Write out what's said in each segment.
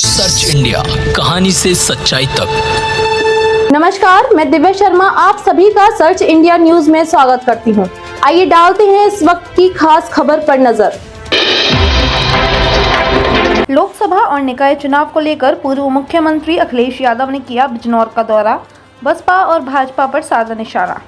Search India, कहानी से सच्चाई तक। नमस्कार, मैं दिव्या शर्मा आप सभी का सर्च इंडिया न्यूज में स्वागत करती हूं। आइए डालते हैं इस वक्त की खास खबर पर नजर। लोकसभा और निकाय चुनाव को लेकर पूर्व मुख्यमंत्री अखिलेश यादव ने किया बिजनौर का दौरा। बसपा और भाजपा पर साधा निशाना।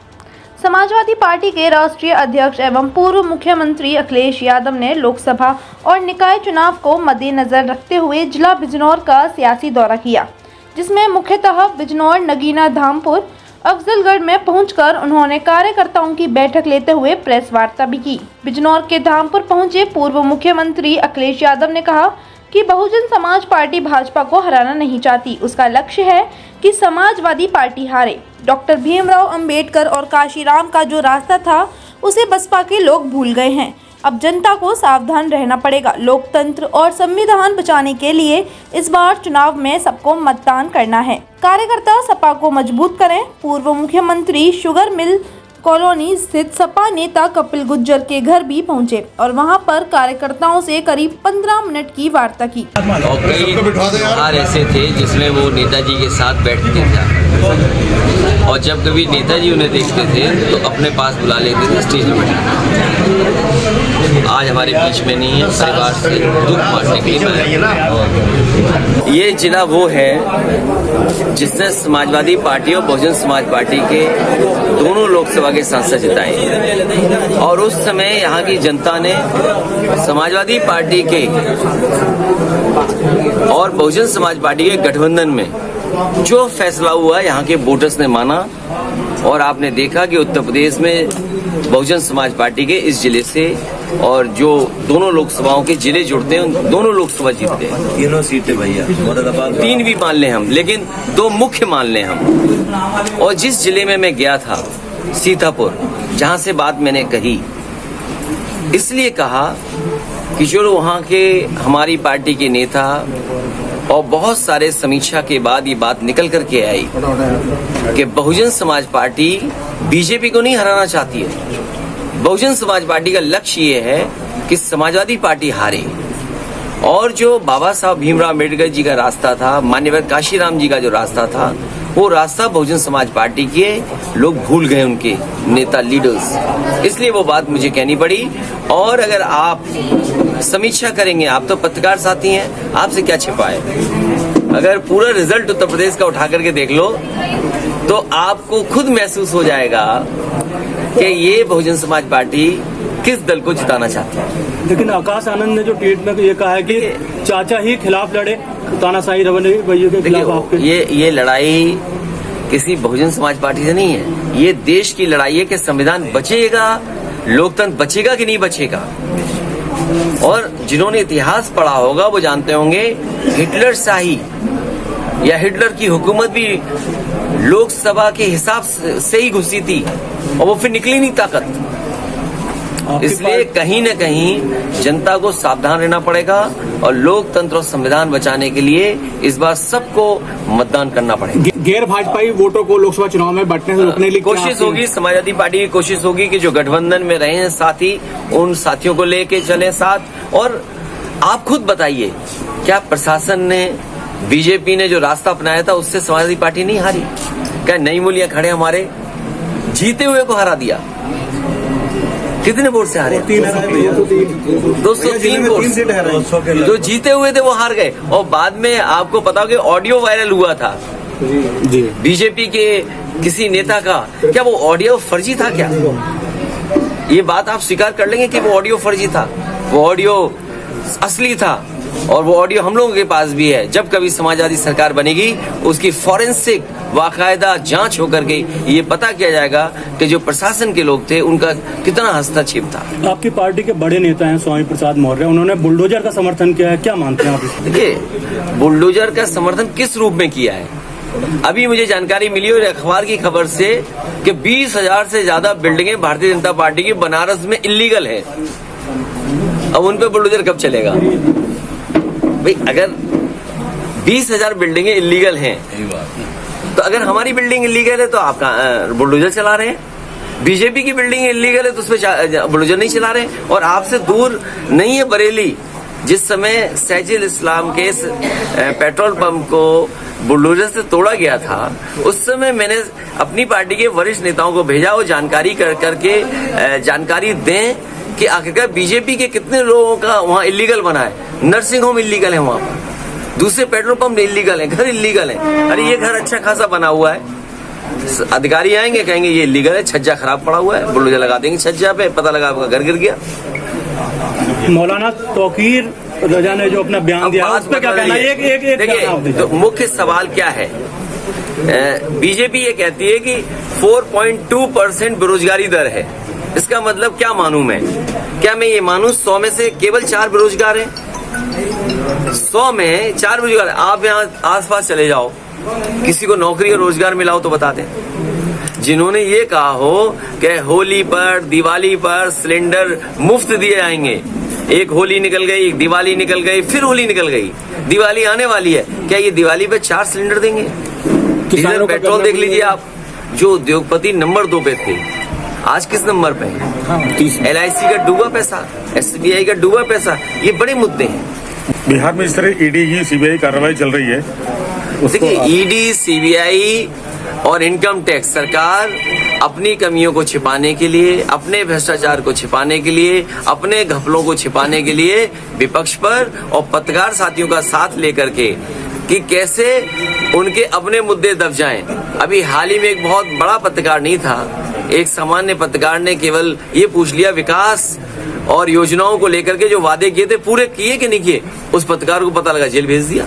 समाजवादी पार्टी के राष्ट्रीय अध्यक्ष एवं पूर्व मुख्यमंत्री अखिलेश यादव ने लोकसभा और निकाय चुनाव को मद्देनजर रखते हुए जिला बिजनौर का सियासी दौरा किया, जिसमें मुख्यतः बिजनौर, नगीना, धामपुर, अफजलगढ़ में पहुंचकर उन्होंने कार्यकर्ताओं की बैठक लेते हुए प्रेस वार्ता भी की। बिजनौर के धामपुर पहुंचे पूर्व मुख्यमंत्री अखिलेश यादव ने कहा कि बहुजन समाज पार्टी भाजपा को हराना नहीं चाहती। उसका लक्ष्य है कि समाजवादी पार्टी हारे। डॉक्टर भीमराव अंबेडकर और काशीराम का जो रास्ता था उसे बसपा के लोग भूल गए हैं। अब जनता को सावधान रहना पड़ेगा। लोकतंत्र और संविधान बचाने के लिए इस बार चुनाव में सबको मतदान करना है। कार्यकर्ता सपा को मजबूत करें। पूर्व मुख्यमंत्री शुगर मिल कॉलोनी स्थित सपा नेता कपिल गुज्जर के घर भी पहुंचे और वहां पर कार्यकर्ताओं से करीब 15 मिनट की वार्ता की। और कई त्योहार ऐसे थे जिसमें वो नेताजी के साथ बैठते थे और जब कभी नेताजी उन्हें देखते थे तो अपने पास बुला लेते थे स्टेज पर बैठने। आज हमारे बीच में नहीं है, परिवार से दुख बांटने के लिए। ये जिला वो है जिसने समाजवादी पार्टी और बहुजन समाज पार्टी के दोनों लोकसभा के सांसद जिताए और उस समय यहाँ की जनता ने समाजवादी पार्टी के और बहुजन समाज पार्टी के गठबंधन में जो फैसला हुआ यहाँ के वोटर्स ने माना और आपने देखा कि उत्तर प्रदेश में बहुजन समाज पार्टी के इस जिले से और जो दोनों लोकसभाओं के जिले जुड़ते हैं उन दोनों लोकसभा जीतते हैं। तीनों सीटें भैया, तीन भी मान लें हम, लेकिन दो मुख्य मान लें हम। और जिस जिले में मैं गया था सीतापुर, जहां से बात मैंने कही, इसलिए कहा कि जो वहां के हमारी पार्टी के नेता और बहुत सारे समीक्षा के बाद ये बात निकल करके आई कि बहुजन समाज पार्टी बीजेपी को नहीं हराना चाहती है। बहुजन समाज पार्टी का लक्ष्य ये है कि समाजवादी पार्टी हारे और जो बाबा साहब भीमराव अम्बेडकर जी का रास्ता था, माननीय काशीराम जी का जो रास्ता था, वो रास्ता बहुजन समाज पार्टी के लोग भूल गए, उनके नेता लीडर्स। इसलिए वो बात मुझे कहनी पड़ी। और अगर आप समीक्षा करेंगे, आप तो पत्रकार साथी हैं, आपसे क्या छिपाए, अगर पूरा रिजल्ट उत्तर प्रदेश का उठा करके देख लो तो आपको खुद महसूस हो जाएगा कि ये बहुजन समाज पार्टी किस दल को जिताना चाहती है। लेकिन आकाश आनंद ने जो ट्वीट में ये कहा है कि चाचा ही खिलाफ लड़े, तानाशाही रवैये के खिलाफ आपके। ये लड़ाई किसी बहुजन समाज पार्टी से नहीं है, ये देश की लड़ाई है कि संविधान बचेगा, लोकतंत्र बचेगा कि नहीं बचेगा। और जिन्होंने इतिहास पढ़ा होगा वो जानते होंगे हिटलर शाही या हिटलर की हुकूमत भी लोकसभा के हिसाब से ही घुसी थी और वो फिर निकली नहीं ताकत। इसलिए कहीं न कहीं जनता को सावधान रहना पड़ेगा और लोकतंत्र और संविधान बचाने के लिए इस बार सबको मतदान करना पड़ेगा। गैर भाजपाई वोटों को लोकसभा चुनाव में बंटने से रोकने के लिए कोशिश होगी, समाजवादी पार्टी की कोशिश होगी कि जो गठबंधन में रहे हैं साथी, उन साथियों को लेके चले साथ। और आप खुद बताइए, क्या प्रशासन ने, बीजेपी ने जो रास्ता अपनाया था उससे समाजवादी पार्टी नहीं हारी? क्या नई मूल्य खड़े हमारे जीते हुए को हरा दिया? कितने वोट से हारे? 203 वोट। जो जीते हुए थे वो हार गए। और बाद में आपको पता हो कि ऑडियो वायरल हुआ था बीजेपी के किसी नेता का। क्या वो ऑडियो फर्जी था? क्या ये बात आप स्वीकार कर लेंगे कि वो ऑडियो फर्जी था? वो ऑडियो असली था और वो ऑडियो हम लोगों के पास भी है। जब कभी समाजवादी सरकार बनेगी उसकी फॉरेंसिक बाकायदा जांच होकर के ये पता किया जाएगा कि जो प्रशासन के लोग थे उनका कितना हस्तक्षेप था। आपकी पार्टी के बड़े नेता हैं स्वामी प्रसाद मौर्य, उन्होंने बुलडोजर का समर्थन किया है, क्या मानते हैं आप? देखिए, बुलडोजर का समर्थन किस रूप में किया है? अभी मुझे जानकारी मिली और अखबार की खबर से कि 20,000 से ज्यादा बिल्डिंगें भारतीय जनता पार्टी की बनारस में इलीगल है। अब उन पे बुलडोजर कब चलेगा भाई? अगर 20,000 बिल्डिंगें इलीगल हैं तो अगर हमारी बिल्डिंग इलीगल है तो आप बुलडोजर चला रहे हैं। बीजेपी की बिल्डिंग इलीगल है तो उसमें बुलडोजर नहीं चला रहे। और आपसे दूर नहीं है बरेली, जिस समय सैजुल इस्लाम के पेट्रोल पंप को बुलडोजर से तोड़ा गया था, उस समय मैंने अपनी पार्टी के वरिष्ठ नेताओं को भेजा, वो जानकारी करके जानकारी दें कि आखिरकार बीजेपी के कितने लोगों का वहाँ इलीगल बना है। नर्सिंग होम इलीगल है वहाँ पर, दूसरे पेट्रोल पंप इलीगल है, घर इलीगल है। अरे ये घर अच्छा खासा बना हुआ है, अधिकारी आएंगे कहेंगे ये इलीगल है, छज्जा खराब पड़ा हुआ है, बुलडोजर लगा देंगे छज्जा पे, पता लगा आपका घर गिर गया। मौलाना तौकीर रजा ने जो अपना बयान दिया उस पर क्या कहना है? एक देखिए, तो मुख्य सवाल क्या है, बीजेपी ये कहती है कि 4.2% बेरोजगारी दर है। इसका मतलब क्या मानूं मैं? क्या मैं ये मानूं 100 में से केवल 4 बेरोजगार हैं? 100 में 4 बेरोजगार। आप यहाँ आसपास चले जाओ, किसी को नौकरी और रोजगार मिलाओ तो बता दें। जिन्होंने ये कहा हो कि होली पर, दिवाली पर सिलेंडर मुफ्त दिए जाएंगे, एक होली निकल गई, एक दिवाली निकल गई, फिर होली निकल गई, दिवाली आने वाली है, क्या ये दिवाली पे 4 सिलेंडर देंगे? डीजल पेट्रोल देख लीजिए आप, जो उद्योगपति नंबर 2 पे थे आज किस नंबर पे है? LIC का डूबा पैसा, SBI का डूबा पैसा, ये बड़े मुद्दे हैं। बिहार में इस तरह ईडी की CBI कार्रवाई चल रही है। देखिए, ED, CBI और इनकम टैक्स सरकार अपनी कमियों को छिपाने के लिए, अपने भ्रष्टाचार को छिपाने के लिए, अपने घपलों को छिपाने के लिए विपक्ष पर और पत्रकार साथियों का साथ लेकर के कि कैसे उनके अपने मुद्दे दब जाएं। अभी हाल ही में एक बहुत बड़ा पत्रकार नहीं था, एक सामान्य पत्रकार ने केवल ये पूछ लिया विकास और योजनाओं को लेकर के जो वादे किए थे पूरे किए कि नहीं किए, उस पत्रकार को पता लगा, जेल भेज दिया।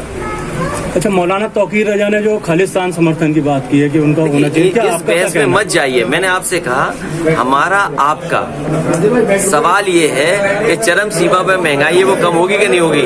अच्छा, मौलाना तौकीर रजा ने जो खालिस्तान समर्थन की बात की है कि उनका होना चाहिए, क्या इस बहस में मत जाइए। मैंने आपसे कहा हमारा आपका सवाल ये है कि चरम सीमा पर महंगाई है, वो कम होगी कि नहीं होगी?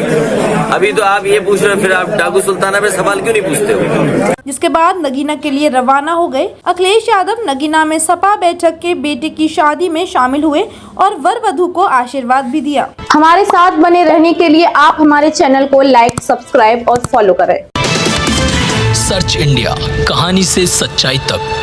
अभी तो आप ये पूछ रहे हो, फिर आप डाकू सुल्ताना पे सवाल क्यों नहीं पूछते हो? जिसके बाद नगीना के लिए रवाना हो गए अखिलेश यादव नगीना में सपा बैठक के बेटे की शादी में शामिल हुए और वर वधू को आशीर्वाद भी दिया। हमारे साथ बने रहने के लिए आप हमारे चैनल को लाइक, सब्सक्राइब और फॉलो करें। सर्च इंडिया, कहानी से सच्चाई तक।